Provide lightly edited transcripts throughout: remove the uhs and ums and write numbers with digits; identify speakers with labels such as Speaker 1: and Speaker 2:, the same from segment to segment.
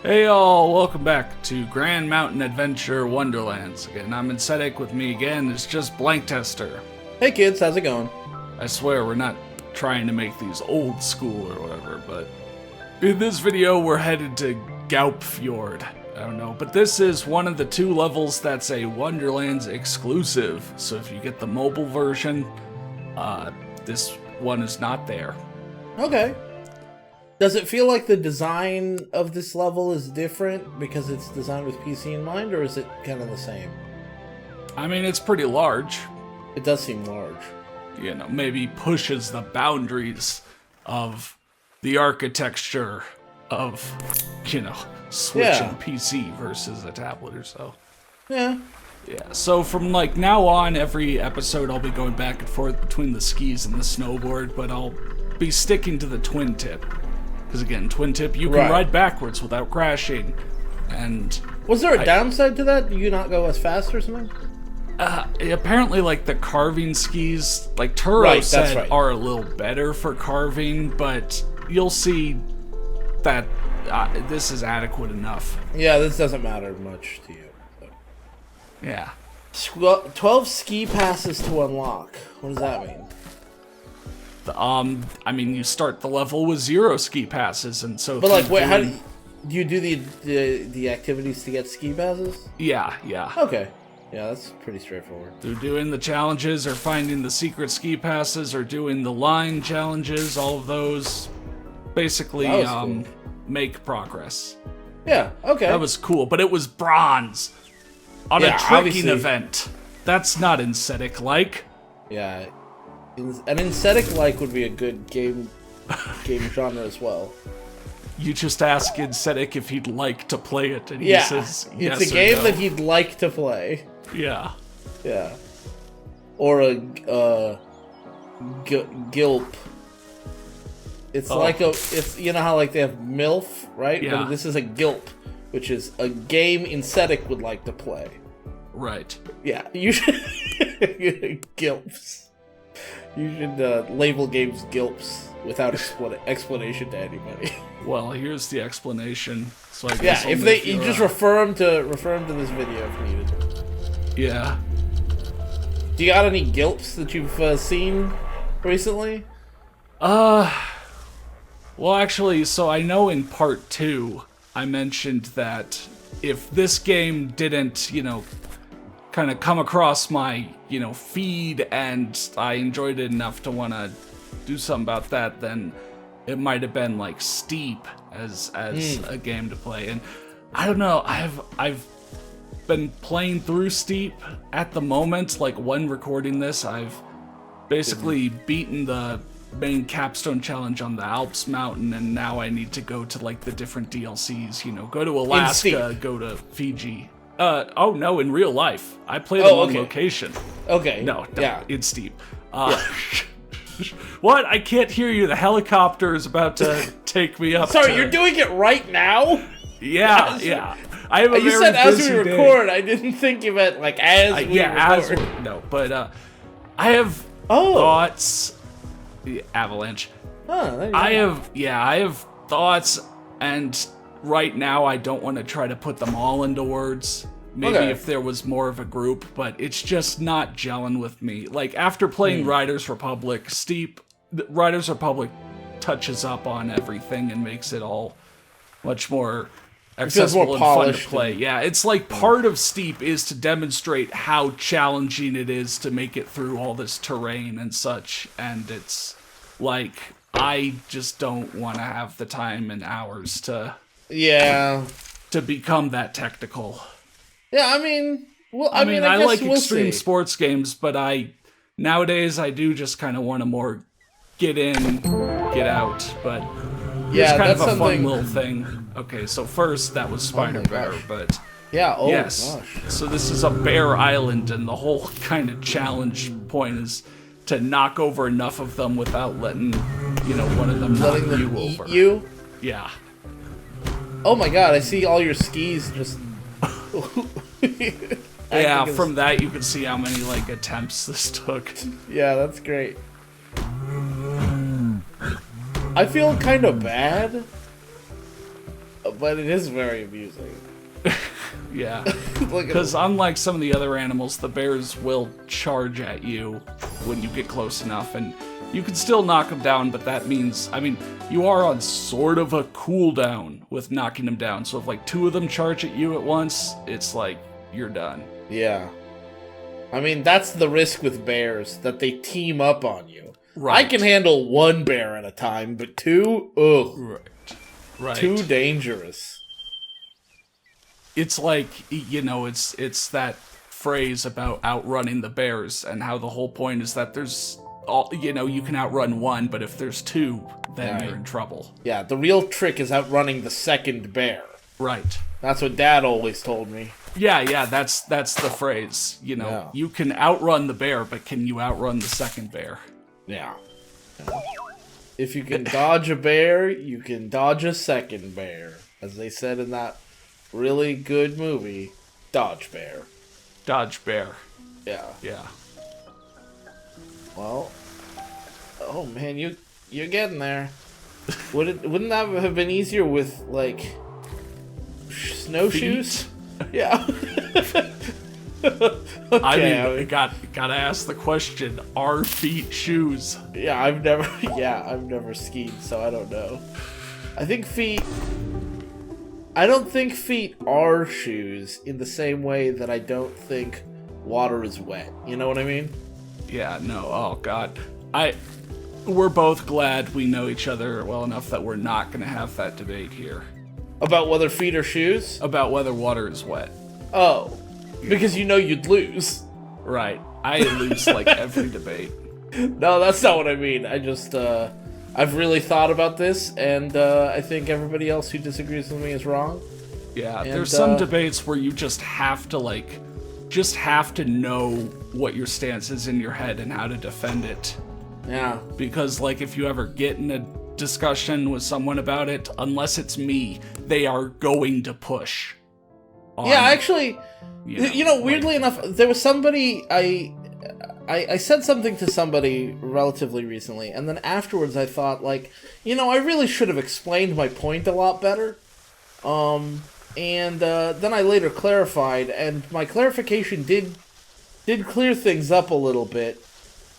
Speaker 1: Hey all, welcome back to Grand Mountain Adventure Wonderlands. Again, I'm Insetic. With me again is just Blank Tester.
Speaker 2: Hey kids, how's it going?
Speaker 1: I swear we're not trying to make these old school or whatever, but in this video we're headed to Gaupefjord. I don't know, but this is one of the two levels that's a Wonderlands-exclusive. So if you get the mobile version, this one is not there.
Speaker 2: Okay. Does it feel like the design of this level is different because it's designed with PC in mind, or is it kind of the same?
Speaker 1: I mean, it's pretty large.
Speaker 2: It does seem large.
Speaker 1: You know, maybe pushes the boundaries of the architecture of, you know, Switch and PC versus a tablet or so.
Speaker 2: Yeah.
Speaker 1: Yeah, so from like now on, every episode I'll be going back and forth between the skis and the snowboard, but I'll be sticking to the twin tip. Because again, twin tip, you can ride backwards without crashing. And
Speaker 2: was there a downside to that? Do you not go as fast or something?
Speaker 1: Apparently, like the carving skis, like Turo said, are a little better for carving, but you'll see that this is adequate enough.
Speaker 2: Yeah, this doesn't matter much to you. So.
Speaker 1: Yeah.
Speaker 2: 12 ski passes to unlock. What does that mean?
Speaker 1: I mean, you start the level with 0 ski passes, and so.
Speaker 2: But like, wait, how do you do the activities to get ski passes?
Speaker 1: Yeah.
Speaker 2: Okay, yeah, that's pretty straightforward.
Speaker 1: Through doing the challenges, or finding the secret ski passes, or doing the line challenges, all of those, basically,
Speaker 2: cool.
Speaker 1: make progress.
Speaker 2: Yeah. Okay.
Speaker 1: That was cool, but it was bronze on a trekking event. That's not Insetic-like.
Speaker 2: Yeah. An Insetic-like would be a good game genre as well.
Speaker 1: You just ask Insetic if he'd like to play it, and he says yes.
Speaker 2: It's a game that he'd like to play.
Speaker 1: Yeah.
Speaker 2: Yeah. Or a Gilp. It's like it's you know how like they have MILF, right?
Speaker 1: Yeah.
Speaker 2: But this is a Gilp, which is a game Insetic would like to play.
Speaker 1: Right.
Speaker 2: Yeah. You should Gilps. You should label games Gilps without explanation to anybody.
Speaker 1: Well, here's the explanation. So I
Speaker 2: guess if you just refer them to this video if needed.
Speaker 1: Yeah.
Speaker 2: Do you got any Gilps that you've seen recently?
Speaker 1: Well, actually, so I know in part 2 I mentioned that if this game didn't, you know, kind of come across my, you know, feed and I enjoyed it enough to want to do something about that, then it might have been like Steep as a game to play. And I don't know, I've been playing through Steep at the moment. Like when recording this, I've basically beaten the main capstone challenge on the Alps mountain, and now I need to go to like the different DLCs, you know, go to Alaska, go to Fiji. Oh no, in real life. I played them on location.
Speaker 2: Okay.
Speaker 1: No, it's Steep. What? I can't hear you. The helicopter is about to take me up.
Speaker 2: Sorry, you're doing it right now?
Speaker 1: Yeah. I have a
Speaker 2: you
Speaker 1: very
Speaker 2: said as
Speaker 1: busy
Speaker 2: we record. Day. I didn't think you meant like as we record.
Speaker 1: But I have thoughts. Avalanche. I have thoughts, and right now I don't want to try to put them all into words. Maybe if there was more of a group, but it's just not gelling with me. Like after playing Riders Republic, Riders Republic touches up on everything and makes it all much more accessible and fun to play. Yeah, it's like part of Steep is to demonstrate how challenging it is to make it through all this terrain and such, and it's like I just don't want to have the time and hours to become that technical.
Speaker 2: Yeah, I mean, I guess
Speaker 1: like
Speaker 2: we'll
Speaker 1: extreme
Speaker 2: see.
Speaker 1: sports games, but nowadays I do just kind of want to more get in, get out, but it's kind of a fun little thing. Okay, so first that was Spider Bear, but
Speaker 2: gosh.
Speaker 1: So this is a bear island, and the whole kind of challenge point is to knock over enough of them without letting, you know, one of them knock you over.
Speaker 2: You?
Speaker 1: Yeah.
Speaker 2: Oh my god, I see all your skis just...
Speaker 1: Yeah, from that you can see how many, like, attempts this took.
Speaker 2: Yeah, that's great. I feel kind of bad but it is very amusing.
Speaker 1: Yeah.
Speaker 2: Look at
Speaker 1: Because
Speaker 2: him.
Speaker 1: unlike some of the other animals, the bears will charge at you when you get close enough, and you can still knock them down, but that means, I mean, you are on sort of a cooldown with knocking them down. So if like 2 of them charge at you at once, it's like, you're done.
Speaker 2: Yeah. I mean, that's the risk with bears, that they team up on you.
Speaker 1: Right.
Speaker 2: I can handle 1 bear at a time, but 2? Ugh.
Speaker 1: Right.
Speaker 2: Too dangerous.
Speaker 1: It's like, you know, it's that phrase about outrunning the bears, and how the whole point is that there's all, you know, you can outrun 1, but if there's 2, then
Speaker 2: Right.
Speaker 1: you're in trouble.
Speaker 2: Yeah, the real trick is outrunning the second bear.
Speaker 1: Right.
Speaker 2: That's what Dad always told me.
Speaker 1: Yeah, that's the phrase. You know,
Speaker 2: Yeah.
Speaker 1: you can outrun the bear, but can you outrun the second bear?
Speaker 2: Yeah. If you can dodge a bear, you can dodge a second bear. As they said in that really good movie, Dodge Bear.
Speaker 1: Dodge bear.
Speaker 2: Yeah.
Speaker 1: Yeah.
Speaker 2: Well, oh man, you're getting there. Wouldn't that have been easier with like snowshoes? Yeah. Okay,
Speaker 1: I mean, gotta ask the question: are feet shoes?
Speaker 2: yeah, I've never skied, so I don't know. I don't think feet are shoes in the same way that I don't think water is wet. You know what I mean?
Speaker 1: Yeah. No. Oh God. We're both glad we know each other well enough that we're not gonna have that debate here
Speaker 2: About whether feet are shoes?
Speaker 1: about whether water is wet.
Speaker 2: Oh, because you know you'd lose.
Speaker 1: Right. I lose like every debate.
Speaker 2: No, that's not what I mean. I just, I've really thought about this, and I think everybody else who disagrees with me is wrong.
Speaker 1: Yeah,
Speaker 2: And,
Speaker 1: there's some debates where you just have to know what your stance is in your head and how to defend it.
Speaker 2: Yeah.
Speaker 1: Because like if you ever get in a discussion with someone about it, unless it's me, they are going to push.
Speaker 2: Yeah, actually, you know, weirdly
Speaker 1: like,
Speaker 2: enough, there was somebody I said something to somebody relatively recently, and then afterwards I thought, like, you know, I really should have explained my point a lot better. And then I later clarified, and my clarification did clear things up a little bit,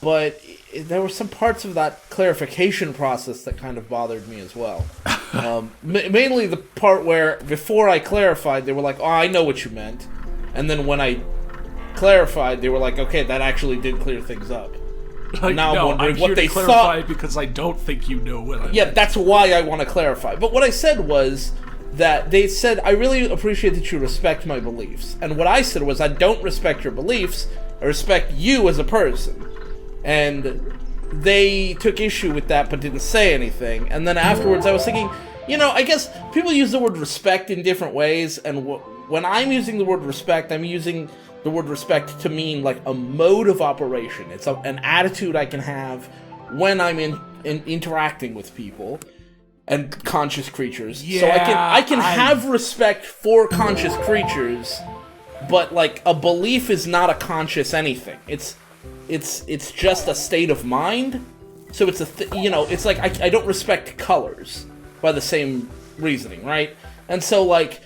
Speaker 2: but there were some parts of that clarification process that kind of bothered me as well. Mainly the part where, before I clarified, they were like, oh, I know what you meant. And then when I clarified, they were like, okay, that actually did clear things up.
Speaker 1: like,
Speaker 2: now I'm
Speaker 1: no,
Speaker 2: wondering
Speaker 1: I'm
Speaker 2: what
Speaker 1: here
Speaker 2: they
Speaker 1: to clarify
Speaker 2: thought.
Speaker 1: because I don't think you know what I
Speaker 2: Yeah,
Speaker 1: meant.
Speaker 2: that's why I want to clarify. But what I said was that they said, I really appreciate that you respect my beliefs. And what I said was, I don't respect your beliefs, I respect you as a person. And they took issue with that but didn't say anything. And then afterwards I was thinking, you know, I guess people use the word respect in different ways, and when I'm using the word respect, I'm using the word respect to mean like a mode of operation. It's an attitude I can have when I'm in interacting with people and conscious creatures. So I can have respect for conscious creatures, but like a belief is not a conscious anything. It's just a state of mind. So it's you know, it's like I don't respect colors by the same reasoning, right? And so like,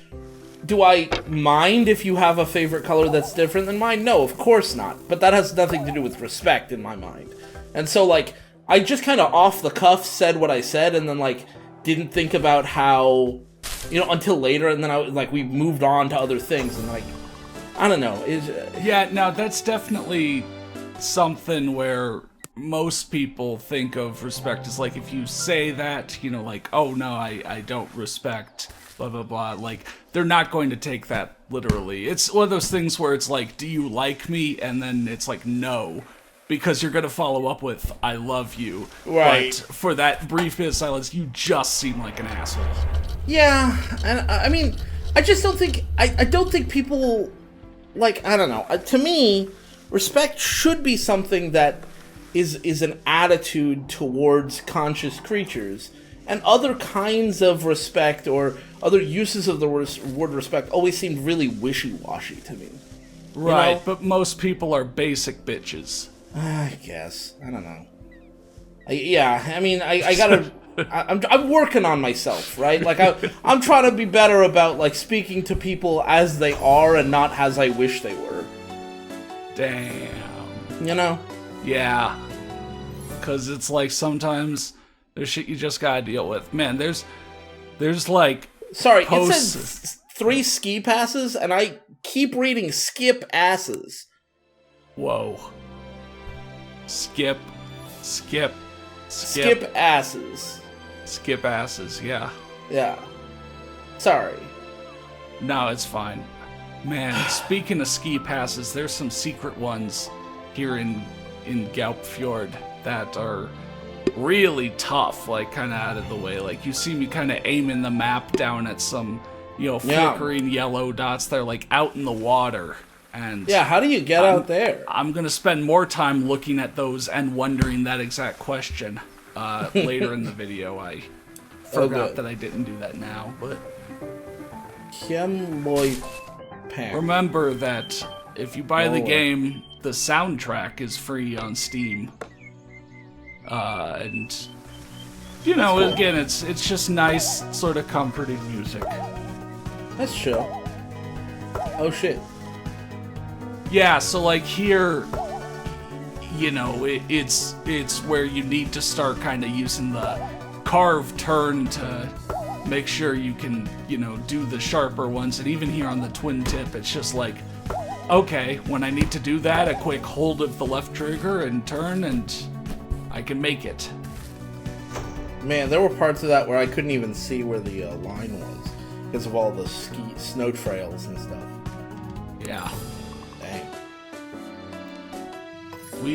Speaker 2: do I mind if you have a favorite color that's different than mine? No, of course not. But that has nothing to do with respect in my mind. And so like, I just kind of off the cuff said what I said, and then like didn't think about how, you know, until later, and then we moved on to other things, and like, I don't know.
Speaker 1: Yeah, now that's definitely something where most people think of respect as like, if you say that, you know, like, oh no, I don't respect blah blah blah, like they're not going to take that literally. It's one of those things where it's like, do you like me? And then it's like, no, because you're gonna follow up with I love you.
Speaker 2: Right.
Speaker 1: But for that brief bit of silence, you just seem like an asshole.
Speaker 2: Yeah, and I mean, I just don't think I don't think people, like, I don't know. To me, respect should be something that is an attitude towards conscious creatures, and other kinds of respect or other uses of the word respect always seemed really wishy-washy to me.
Speaker 1: Right,
Speaker 2: You know?
Speaker 1: but most people are basic bitches.
Speaker 2: I guess. I don't know. I gotta I'm working on myself, right? Like I'm trying to be better about like speaking to people as they are and not as I wish they were.
Speaker 1: Damn.
Speaker 2: You know?
Speaker 1: Yeah. Because it's like sometimes there's shit you just gotta deal with. Man, there's like
Speaker 2: Sorry,
Speaker 1: posts.
Speaker 2: it said 3 ski passes, and I keep reading skip asses.
Speaker 1: Whoa. Skip
Speaker 2: asses.
Speaker 1: Skip asses, yeah.
Speaker 2: Yeah. Sorry.
Speaker 1: No, it's fine. Man, speaking of ski passes, there's some secret ones here in Gaupefjord that are really tough, like kind of out of the way. Like you see me kind of aiming the map down at some, flickering yellow dots. They're like out in the water. And
Speaker 2: yeah, how do you get out there?
Speaker 1: I'm gonna spend more time looking at those and wondering that exact question later in the video. I forgot that I didn't do that now, but remember that if you buy the game, the soundtrack is free on Steam. And cool. Again, it's just nice, sort of comforting music.
Speaker 2: That's chill. Oh shit.
Speaker 1: Yeah, so like here, it's where you need to start kind of using the carve turn to make sure you can, do the sharper ones. And even here on the twin tip, it's just like, okay, when I need to do that, a quick hold of the left trigger and turn, and I can make it.
Speaker 2: Man, there were parts of that where I couldn't even see where the line was because of all the snow trails and stuff.
Speaker 1: Yeah.
Speaker 2: Dang.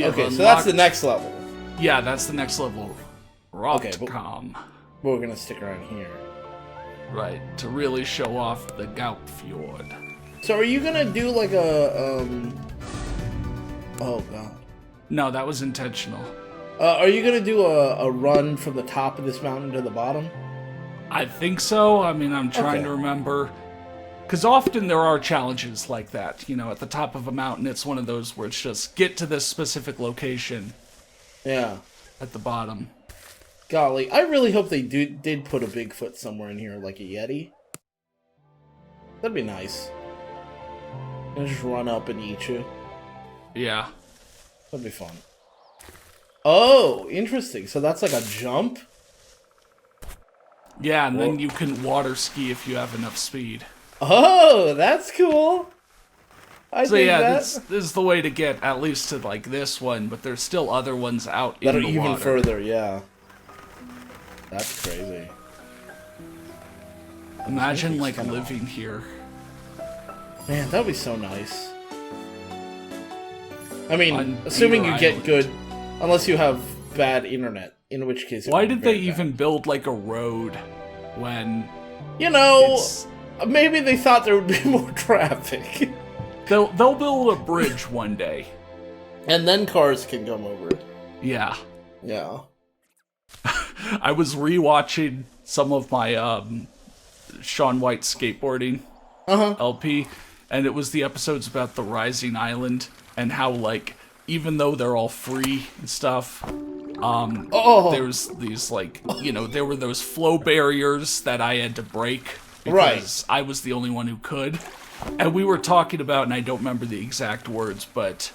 Speaker 1: Okay,
Speaker 2: so that's the next level.
Speaker 1: Yeah, that's the next level. Rockcom.
Speaker 2: But we're gonna stick around here.
Speaker 1: Right, to really show off the Gaupefjord.
Speaker 2: So are you gonna do like a oh god.
Speaker 1: No, that was intentional.
Speaker 2: Are you gonna do a run from the top of this mountain to the bottom?
Speaker 1: I think so. I mean, I'm trying to remember. Because often there are challenges like that. At the top of a mountain, it's one of those where it's just get to this specific location.
Speaker 2: Yeah.
Speaker 1: At the bottom.
Speaker 2: Golly, I really hope they did put a Bigfoot somewhere in here, like a Yeti. That'd be nice. And just run up and eat you.
Speaker 1: Yeah.
Speaker 2: That'd be fun. Oh, interesting. So that's like a jump?
Speaker 1: Yeah, and then you can water ski if you have enough speed.
Speaker 2: Oh, that's cool.
Speaker 1: So yeah, this is the way to get at least to like this one, but there's still other ones out in the water.
Speaker 2: That are even further, yeah. That's crazy.
Speaker 1: Imagine like living here.
Speaker 2: Man, that'd be so nice. I mean, assuming you get good, unless you have bad internet, in which case.
Speaker 1: Why did they even build like a road when?
Speaker 2: Maybe they thought there would be more traffic.
Speaker 1: They'll build a bridge one day,
Speaker 2: and then cars can come over.
Speaker 1: Yeah.
Speaker 2: Yeah.
Speaker 1: I was rewatching some of my Shaun White skateboarding LP, and it was the episodes about the Rising Island and how like even though they're all free and stuff, there's these like there were those flow barriers that I had to break because I was the only one who could, and we were talking about, and I don't remember the exact words, but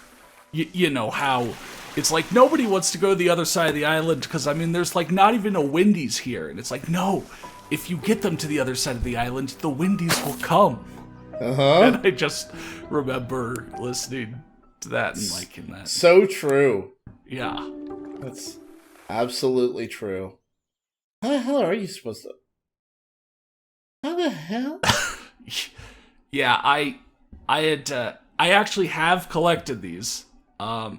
Speaker 1: you know how. It's like nobody wants to go to the other side of the island because, I mean, there's like not even a Wendy's here. And it's like, no, if you get them to the other side of the island, the Wendy's will come. And I just remember listening to that and liking that.
Speaker 2: So true.
Speaker 1: Yeah.
Speaker 2: That's absolutely true. How the hell are you supposed to... How the hell?
Speaker 1: Yeah, I actually have collected these.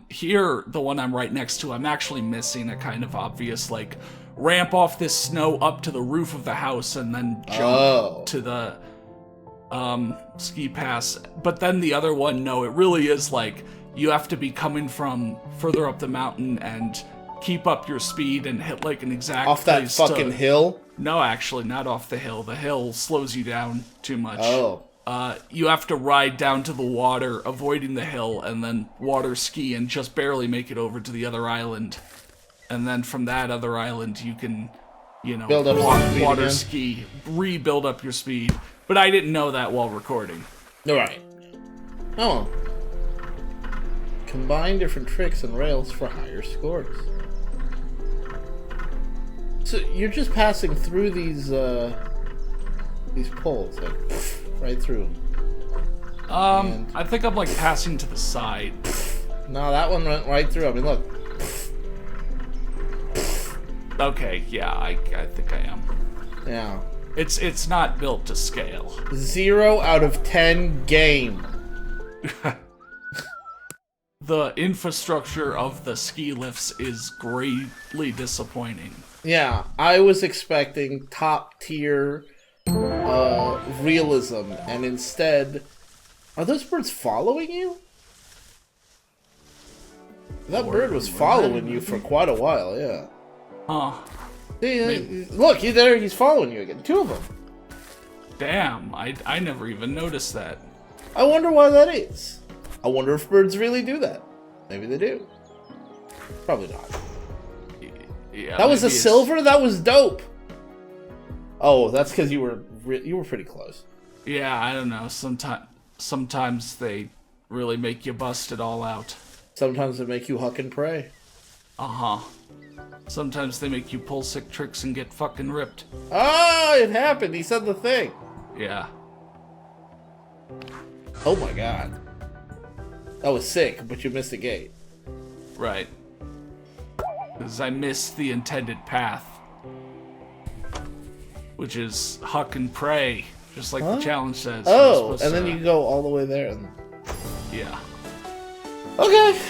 Speaker 1: Here, the one I'm right next to, I'm actually missing a kind of obvious, like, ramp off this snow up to the roof of the house and then jump to the, ski pass. But then the other one, no, it really is, like, you have to be coming from further up the mountain and keep up your speed and hit, like, an exact
Speaker 2: off that fucking hill?
Speaker 1: No, actually, not off the hill. The hill slows you down too much.
Speaker 2: Oh.
Speaker 1: You have to ride down to the water, avoiding the hill, and then water ski and just barely make it over to the other island. And then from that other island, you can
Speaker 2: Build up some speed
Speaker 1: water
Speaker 2: again.
Speaker 1: ski, rebuild up your speed. But I didn't know that while recording.
Speaker 2: All right. Oh. Combine different tricks and rails for higher scores. So you're just passing through these poles, like right through them.
Speaker 1: I think I'm like passing to the side.
Speaker 2: No, that one went right through. I mean, look.
Speaker 1: Okay, yeah, I think I am.
Speaker 2: Yeah.
Speaker 1: It's not built to scale.
Speaker 2: 0 out of 10 game.
Speaker 1: The infrastructure of the ski lifts is greatly disappointing.
Speaker 2: Yeah, I was expecting top tier realism, and instead, are those birds following you? That bird was following you for quite a while, yeah.
Speaker 1: Huh.
Speaker 2: See, look, he's there, he's following you again. 2 of them.
Speaker 1: Damn, I never even noticed that.
Speaker 2: I wonder why that is. I wonder if birds really do that. Maybe they do. Probably not.
Speaker 1: Yeah,
Speaker 2: That was a
Speaker 1: maybe it's-
Speaker 2: silver? That was dope. Oh, that's because you were pretty close.
Speaker 1: Yeah, I don't know. Sometimes they really make you bust it all out.
Speaker 2: Sometimes they make you huck and pray.
Speaker 1: Uh-huh. Sometimes they make you pull sick tricks and get fucking ripped.
Speaker 2: Oh, it happened. He said the thing.
Speaker 1: Yeah.
Speaker 2: Oh my god. That was sick, but you missed the gate.
Speaker 1: Right. Because I missed the intended path. Which is huck and pray, just like the challenge says. You're
Speaker 2: Oh,
Speaker 1: supposed
Speaker 2: and then
Speaker 1: to-
Speaker 2: you go all the way there. And...
Speaker 1: Yeah.
Speaker 2: Okay.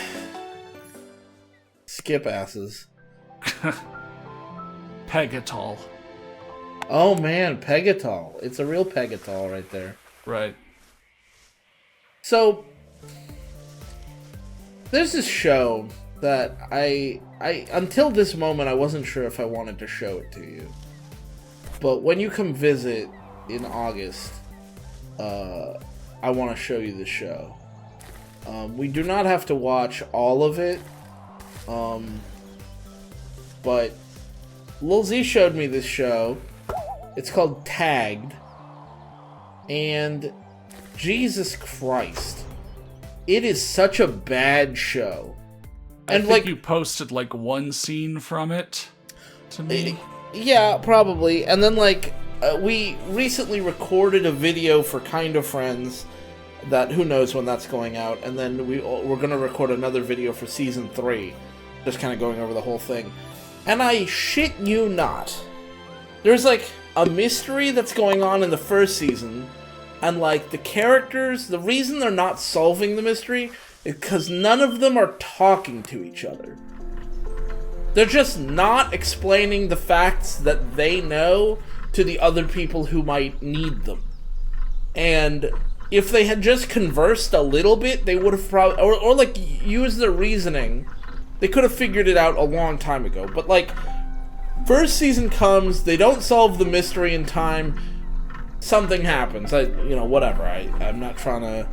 Speaker 2: Skip asses.
Speaker 1: Pegatol.
Speaker 2: Oh man, Pegatol. It's a real Pegatol right there.
Speaker 1: Right.
Speaker 2: So, there's this show that I until this moment I wasn't sure if I wanted to show it to you. But when you come visit in August, I want to show you the show. We do not have to watch all of it, but Lil Z showed me this show. It's called Tagged, and Jesus Christ, it is such a bad show.
Speaker 1: I think you posted like one scene from it to me.
Speaker 2: Yeah, probably. And then we recently recorded a video for Kind of Friends that who knows when that's going out, and then we're going to record another video for season 3, just kind of going over the whole thing. And I shit you not, there's like a mystery that's going on in the first season, and like the characters, the reason they're not solving the mystery is because none of them are talking to each other. They're just not explaining the facts that they know to the other people who might need them. And if they had just conversed a little bit, they would have probably, or like used their reasoning, they could have figured it out a long time ago. But like, first season comes, they don't solve the mystery in time, something happens. Whatever. I'm not trying to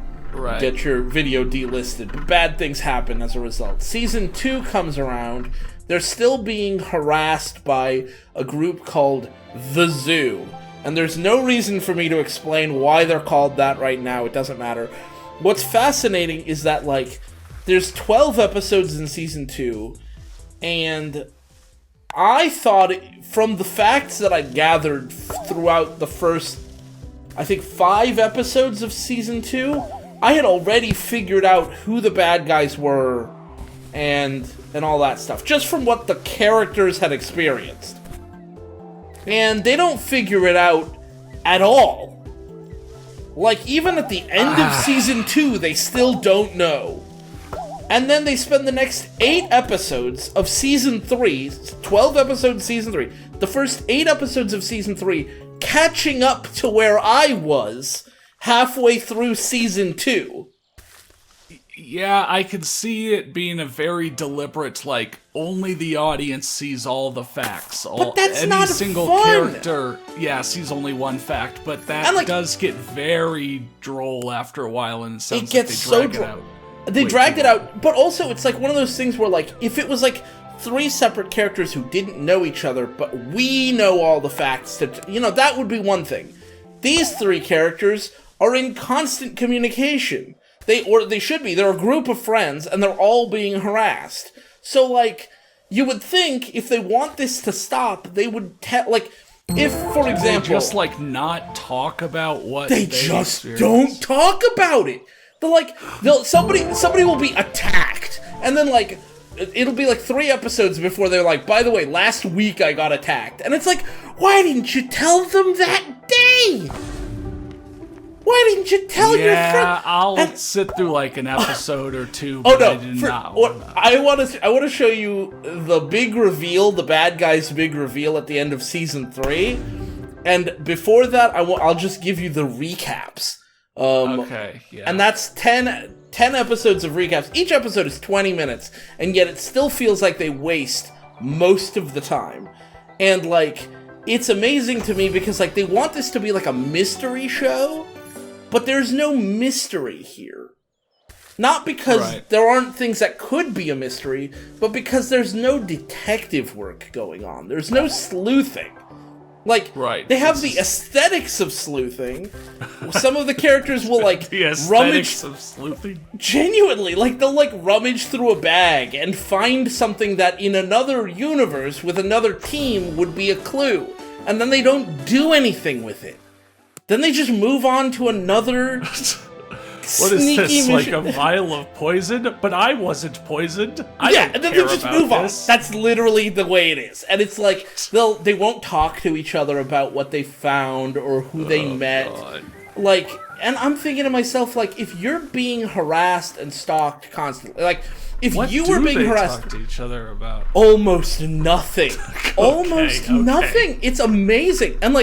Speaker 2: get your video delisted, but bad things happen as a result. Season 2 comes around. They're still being harassed by a group called The Zoo. And there's no reason for me to explain why they're called that right now. It doesn't matter. What's fascinating is that, like, there's 12 episodes in Season 2, and I thought, from the facts that I gathered throughout the first, I think, 5 episodes of Season 2, I had already figured out who the bad guys were and all that stuff, just from what the characters had experienced. And they don't figure it out at all. Like, even at the end of Season 2, they still don't know. And then they spend the next 8 episodes of Season 3, 12 episodes of Season 3, the first 8 episodes of Season 3, catching up to where I was halfway through Season 2.
Speaker 1: Yeah, I could see it being a very deliberate, like, only the audience sees all the facts.
Speaker 2: But that's
Speaker 1: any
Speaker 2: not
Speaker 1: single
Speaker 2: fun.
Speaker 1: character, sees only one fact, but that
Speaker 2: And, like,
Speaker 1: does get very droll after a while, and it sounds
Speaker 2: It gets
Speaker 1: like
Speaker 2: so
Speaker 1: they drag it
Speaker 2: droll.
Speaker 1: out.
Speaker 2: They
Speaker 1: way
Speaker 2: dragged
Speaker 1: too
Speaker 2: it
Speaker 1: long.
Speaker 2: out, but also it's like one of those things where, like, if it was like three separate characters who didn't know each other, but we know all the facts. That would be one thing. These three characters are in constant communication. They should be. They're a group of friends, and they're all being harassed. So, like, you would think if they want this to stop, they would if, for example,
Speaker 1: they just not talk about what
Speaker 2: they just don't talk about it. Somebody will be attacked, and then it'll be 3 episodes before they're like, by the way, last week I got attacked, and it's like, why didn't you tell them that day? Why didn't you tell your friend?
Speaker 1: Yeah, I'll sit through an episode or two.
Speaker 2: Oh
Speaker 1: but
Speaker 2: no!
Speaker 1: I did not
Speaker 2: I want to show you the big reveal, the bad guy's big reveal at the end of season 3, and before that, I'll just give you the recaps.
Speaker 1: Okay, yeah.
Speaker 2: And that's 10 episodes of recaps. Each episode is 20 minutes, and yet it still feels like they waste most of the time. And it's amazing to me because they want this to be a mystery show. But there's no mystery here. Not because there aren't things that could be a mystery, but because there's no detective work going on. There's no sleuthing. They have the aesthetics of sleuthing. Some of the characters will
Speaker 1: the aesthetics of sleuthing.
Speaker 2: Genuinely, they'll rummage through a bag and find something that in another universe with another team would be a clue. And then they don't do anything with it. Then they just move on to another
Speaker 1: What is this, a vial of poison? But I wasn't poisoned.
Speaker 2: And then they just move on. That's literally the way it is. And it's they won't talk to each other about what they found or who they met. God. And I'm thinking to myself, if you're being harassed and stalked constantly, if
Speaker 1: what
Speaker 2: you were being harassed,
Speaker 1: talk to each other about?
Speaker 2: Almost nothing. Almost nothing. It's amazing. And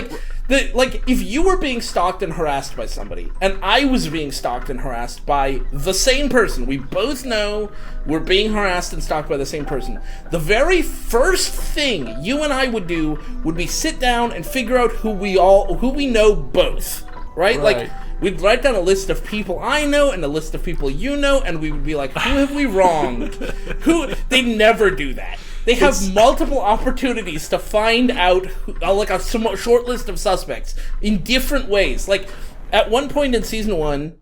Speaker 2: if you were being stalked and harassed by somebody, and I was being stalked and harassed by the same person, we both know we're being harassed and stalked by the same person, the very first thing you and I would do would be sit down and figure out who we know both, right? We'd write down a list of people I know and a list of people you know, and we would be like, who have we wronged? They never do that. They have multiple opportunities to find out, a short list of suspects in different ways. At one point in season 1,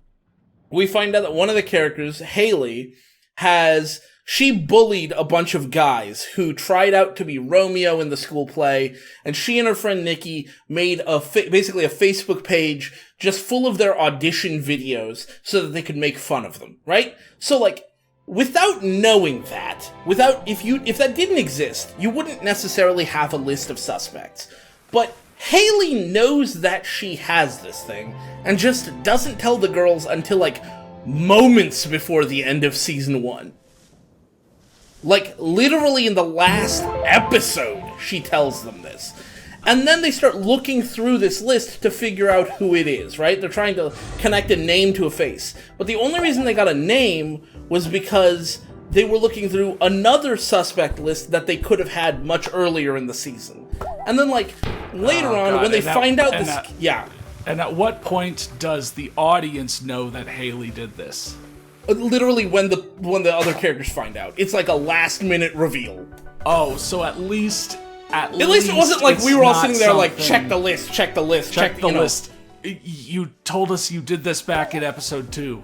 Speaker 2: we find out that one of the characters, Haley, she bullied a bunch of guys who tried out to be Romeo in the school play, and she and her friend Nikki made basically a Facebook page just full of their audition videos so that they could make fun of them, right? So, without knowing that, if that didn't exist, you wouldn't necessarily have a list of suspects. But Haley knows that she has this thing, and just doesn't tell the girls until, moments before the end of season 1. Literally in the last episode, she tells them this. And then they start looking through this list to figure out who it is, right? They're trying to connect a name to a face. But the only reason they got a name was because they were looking through another suspect list that they could have had much earlier in the season. And then, later on, when they find out this...
Speaker 1: And at what point does the audience know that Haley did this?
Speaker 2: Literally when the other characters find out. It's a last-minute reveal.
Speaker 1: Oh, so at least
Speaker 2: it wasn't we were all sitting there check the list, check the list.
Speaker 1: You told us you did this back in episode 2.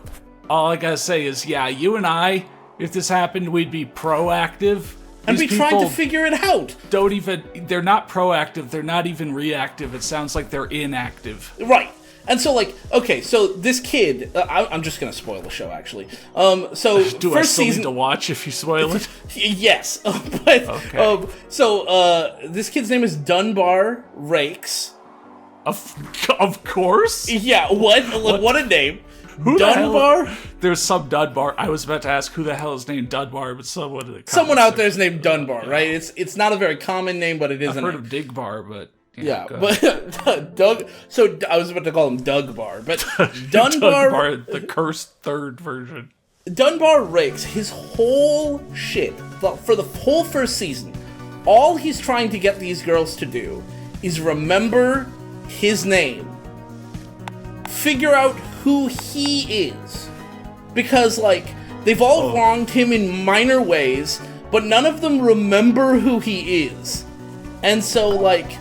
Speaker 1: All I gotta say is, you and I, if this happened, we'd be proactive.
Speaker 2: And be trying to figure it out.
Speaker 1: They're not proactive, they're not even reactive. It sounds like they're inactive.
Speaker 2: Right. And so, so this kid, I'm just gonna spoil the show, actually. Do
Speaker 1: I still need to watch if you spoil it?
Speaker 2: Yes, but okay. This kid's name is Dunbar Rakes.
Speaker 1: Of course.
Speaker 2: Yeah. What a name.
Speaker 1: Who
Speaker 2: Dunbar?
Speaker 1: The hell? There's some Dunbar. I was about to ask who the hell is named Dunbar, but
Speaker 2: someone out there is named Dunbar, right? It's not a very common name, but it is.
Speaker 1: I've heard of Digbar, but.
Speaker 2: Yeah, but Doug. So I was about to call him Doug Bar, but Dunbar,
Speaker 1: the cursed third version.
Speaker 2: Dunbar Rakes, his whole shit for the whole first season. All he's trying to get these girls to do is remember his name, figure out who he is, because they've all wronged him in minor ways. but none of them remember who he is. And so, like,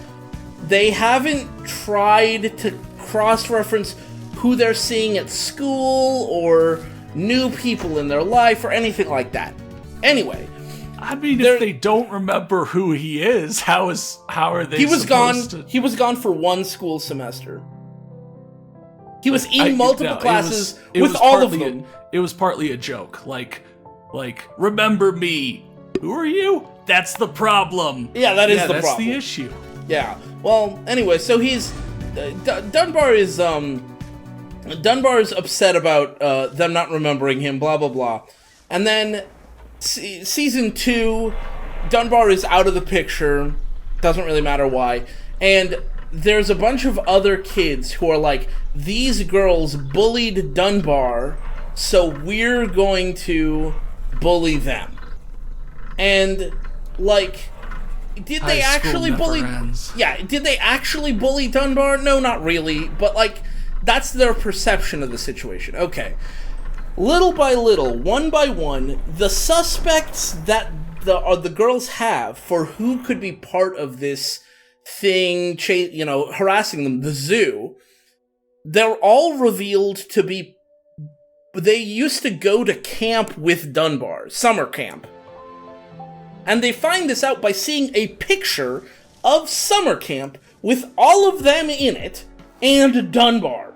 Speaker 2: they haven't tried to cross-reference who they're seeing at school or new people in their life or anything like that. Anyway,
Speaker 1: I mean, if they don't remember who he is, how are they?
Speaker 2: He was
Speaker 1: supposed
Speaker 2: gone.
Speaker 1: to...
Speaker 2: He was gone for one school semester. He was in multiple classes with all of them.
Speaker 1: It was partly a joke, like, remember me? Who are you? That's the problem.
Speaker 2: Yeah, that's the problem.
Speaker 1: That's the issue.
Speaker 2: Yeah. Well, anyway, so he's Dunbar is upset about them not remembering him. Blah blah blah, and then season 2, Dunbar is out of the picture. Doesn't really matter why, and there's a bunch of other kids who are like, these girls bullied Dunbar, so we're going to bully them. And, like, did they actually bully... Yeah, did they actually bully Dunbar? No, not really. But, like, that's their perception of the situation. Okay. Little by little, one by one, the suspects that the girls have for who could be part of this thing, harassing them, the zoo, they're all revealed to be... They used to go to camp with Dunbar, summer camp. And they find this out by seeing a picture of summer camp with all of them in it and Dunbar.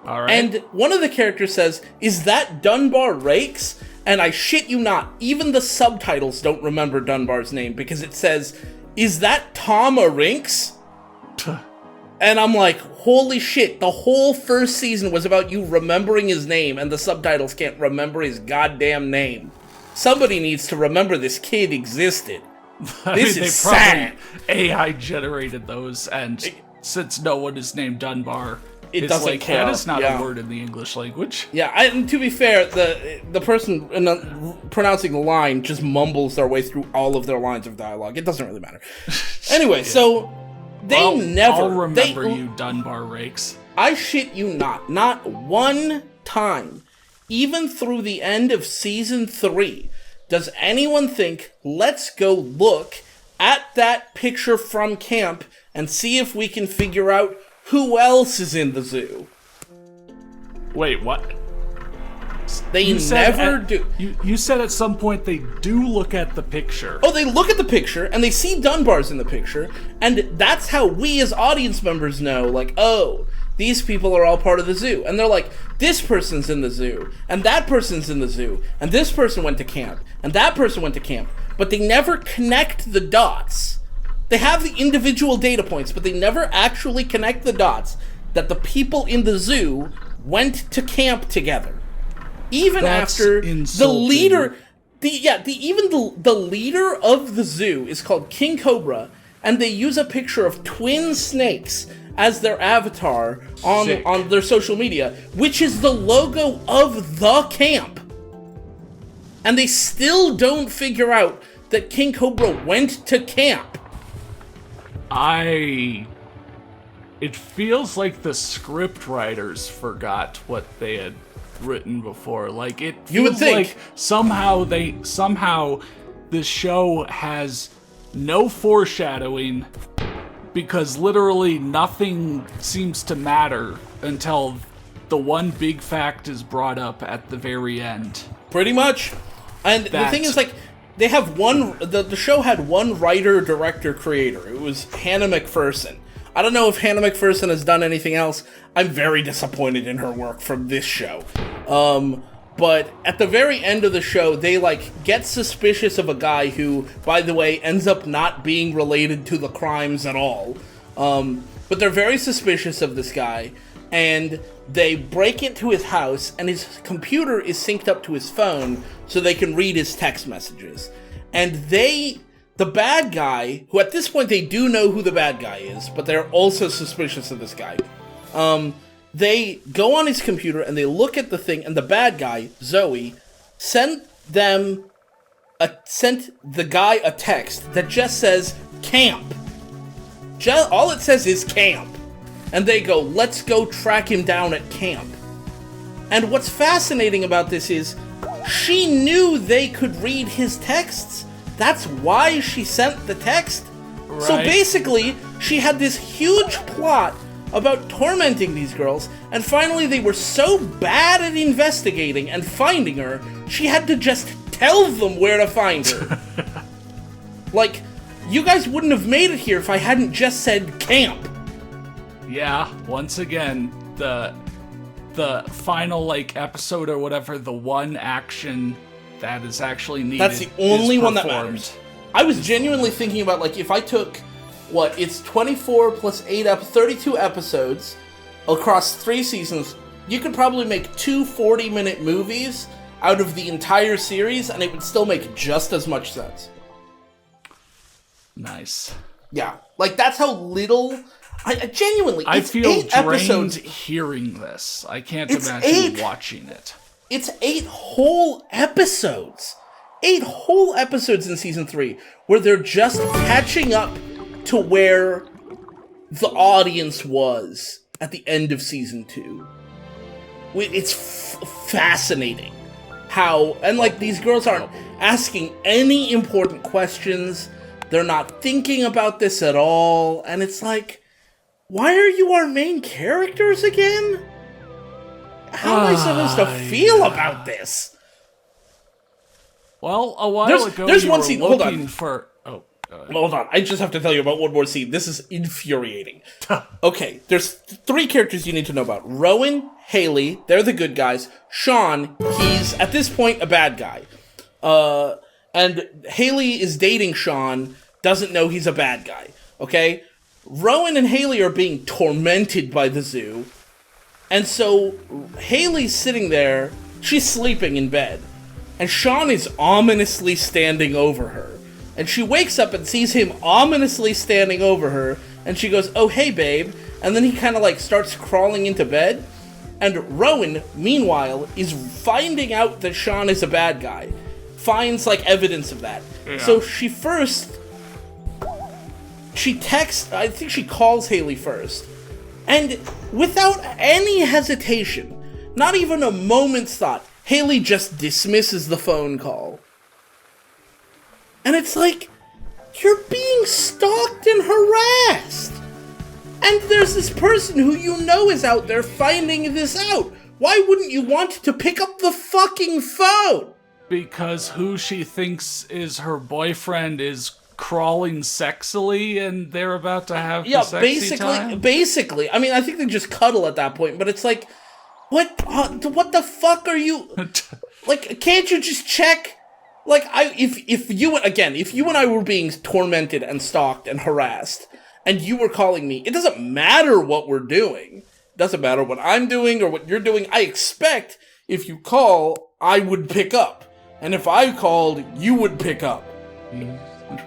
Speaker 1: All right.
Speaker 2: And one of the characters says, "Is that Dunbar Rakes?" And I shit you not, even the subtitles don't remember Dunbar's name because it says, "Is that Tom Rinks?" And I'm like, holy shit, the whole first season was about you remembering his name and the subtitles can't remember his goddamn name. Somebody needs to remember this kid existed. This is sad.
Speaker 1: AI generated those, and since no one is named Dunbar,
Speaker 2: it doesn't
Speaker 1: like,
Speaker 2: count.
Speaker 1: That is not a word in the English language.
Speaker 2: Yeah, and to be fair, the person pronouncing the line just mumbles their way through all of their lines of dialogue. It doesn't really matter. Anyway, so
Speaker 1: I'll remember you, Dunbar Rakes.
Speaker 2: I shit you not one time, even through the end of season 3, does anyone think, let's go look at that picture from camp and see if we can figure out who else is in the zoo?
Speaker 1: Wait, what?
Speaker 2: They never do.
Speaker 1: You said at some point they do look at the picture.
Speaker 2: Oh, they look at the picture, and they see Dunbar's in the picture, and that's how we as audience members know, like, oh, these people are all part of the zoo. And they're like, this person's in the zoo, and that person's in the zoo, and this person went to camp, and that person went to camp. But they never connect the dots. They have the individual data points, but they never actually connect the dots that the people in the zoo went to camp together. Even after the leader, the leader of the zoo is called King Cobra, and they use a picture of twin snakes as their avatar on their social media, which is the logo of the camp. And they still don't figure out that King Cobra went to camp.
Speaker 1: It feels like the script writers forgot what they had written before. Like, it feels
Speaker 2: you would think.
Speaker 1: Like somehow the show has no foreshadowing, because literally nothing seems to matter until the one big fact is brought up at the very end.
Speaker 2: Pretty much. And the thing is, like, they have the show had one writer, director, creator. It was Hannah McPherson. I don't know if Hannah McPherson has done anything else. I'm very disappointed in her work from this show. But at the very end of the show, they, like, get suspicious of a guy who, by the way, ends up not being related to the crimes at all. But they're very suspicious of this guy, and they break into his house, and his computer is synced up to his phone so they can read his text messages. And the bad guy, who at this point they do know who the bad guy is, but they're also suspicious of this guy. They go on his computer and they look at the thing, and the bad guy, Zoe, sent the guy a text that just says camp. All it says is camp. And they go, let's go track him down at camp. And what's fascinating about this is, she knew they could read his texts. That's why she sent the text.
Speaker 1: Right.
Speaker 2: So basically, she had this huge plot about tormenting these girls, and finally they were so bad at investigating and finding her, she had to just tell them where to find her. Like, you guys wouldn't have made it here if I hadn't just said camp.
Speaker 1: Yeah, once again, the final, like, episode or whatever, the one action that is actually needed.
Speaker 2: That's the only one that
Speaker 1: performed.
Speaker 2: matters. I was genuinely thinking about, like, if I took, it's 24 plus 32 episodes across 3 seasons, you could probably make 2 40-minute movies out of the entire series, and it would still make just as much sense.
Speaker 1: Nice.
Speaker 2: Yeah. Like, that's how little... I genuinely...
Speaker 1: I feel
Speaker 2: 8
Speaker 1: drained
Speaker 2: episodes.
Speaker 1: hearing this. I can't
Speaker 2: It's
Speaker 1: imagine
Speaker 2: 8.
Speaker 1: watching it.
Speaker 2: It's 8 whole episodes. 8 whole episodes in Season 3, where they're just catching up to where the audience was at the end of Season 2. It's fascinating how... And, like, these girls aren't asking any important questions. They're not thinking about this at all. And it's like, why are you our main characters again? How am I supposed to feel about this?
Speaker 1: Well, a while ago,
Speaker 2: there's
Speaker 1: you
Speaker 2: one
Speaker 1: were
Speaker 2: scene. Hold
Speaker 1: looking
Speaker 2: on.
Speaker 1: for... Oh, go ahead.
Speaker 2: Hold on. I just have to tell you about one more scene. This is infuriating. Okay, there's 3 characters you need to know about. Rowan, Haley, they're the good guys. Sean, he's, at this point, a bad guy. And Haley is dating Sean, doesn't know he's a bad guy. Okay? Rowan and Haley are being tormented by the zoo. And so, Haley's sitting there, she's sleeping in bed. And Sean is ominously standing over her. And she wakes up and sees him ominously standing over her. And she goes, "Oh, hey, babe." And then he kind of like starts crawling into bed. And Rowan, meanwhile, is finding out that Sean is a bad guy. Finds like evidence of that.
Speaker 1: Yeah.
Speaker 2: So she texts, I think she calls Haley first. And without any hesitation, not even a moment's thought, Haley just dismisses the phone call. And it's like, you're being stalked and harassed. And there's this person who you know is out there finding this out. Why wouldn't you want to pick up the fucking phone?
Speaker 1: Because who she thinks is her boyfriend is crawling sexily and they're about to have the sexy time?
Speaker 2: Basically. I mean, I think they just cuddle at that point, but it's like, what the fuck are you... Like, can't you just check? Like, if you and I were being tormented and stalked and harassed, and you were calling me, it doesn't matter what we're doing. It doesn't matter what I'm doing or what you're doing. I expect if you call, I would pick up. And if I called, you would pick up.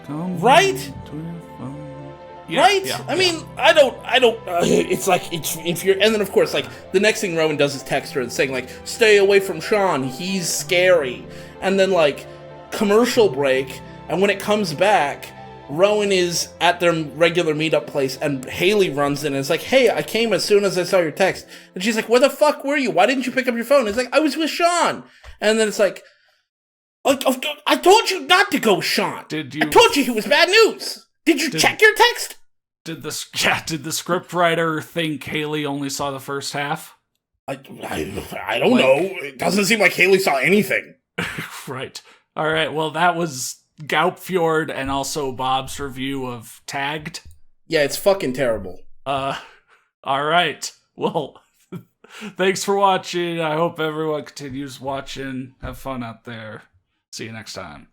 Speaker 2: Right?
Speaker 1: Yeah,
Speaker 2: right?
Speaker 1: yeah,
Speaker 2: I mean, I don't, it's like, if you're, and then of course, like, the next thing Rowan does is text her and saying, like, stay away from Sean, he's scary. And then, like, commercial break, and when it comes back, Rowan is at their regular meetup place, and Haley runs in and is like, hey, I came as soon as I saw your text. And she's like, where the fuck were you? Why didn't you pick up your phone? It's like, I was with Sean. And then it's like, I told you not to go with Sean. I told you he was bad news. Did you check your text?
Speaker 1: Did the scriptwriter think Haley only saw the first half?
Speaker 2: I don't know. It doesn't seem like Haley saw anything.
Speaker 1: Right. All right. Well, that was Gaupefjord and also Bob's review of Tagged.
Speaker 2: Yeah, it's fucking terrible.
Speaker 1: All right. Well, thanks for watching. I hope everyone continues watching. Have fun out there. See you next time.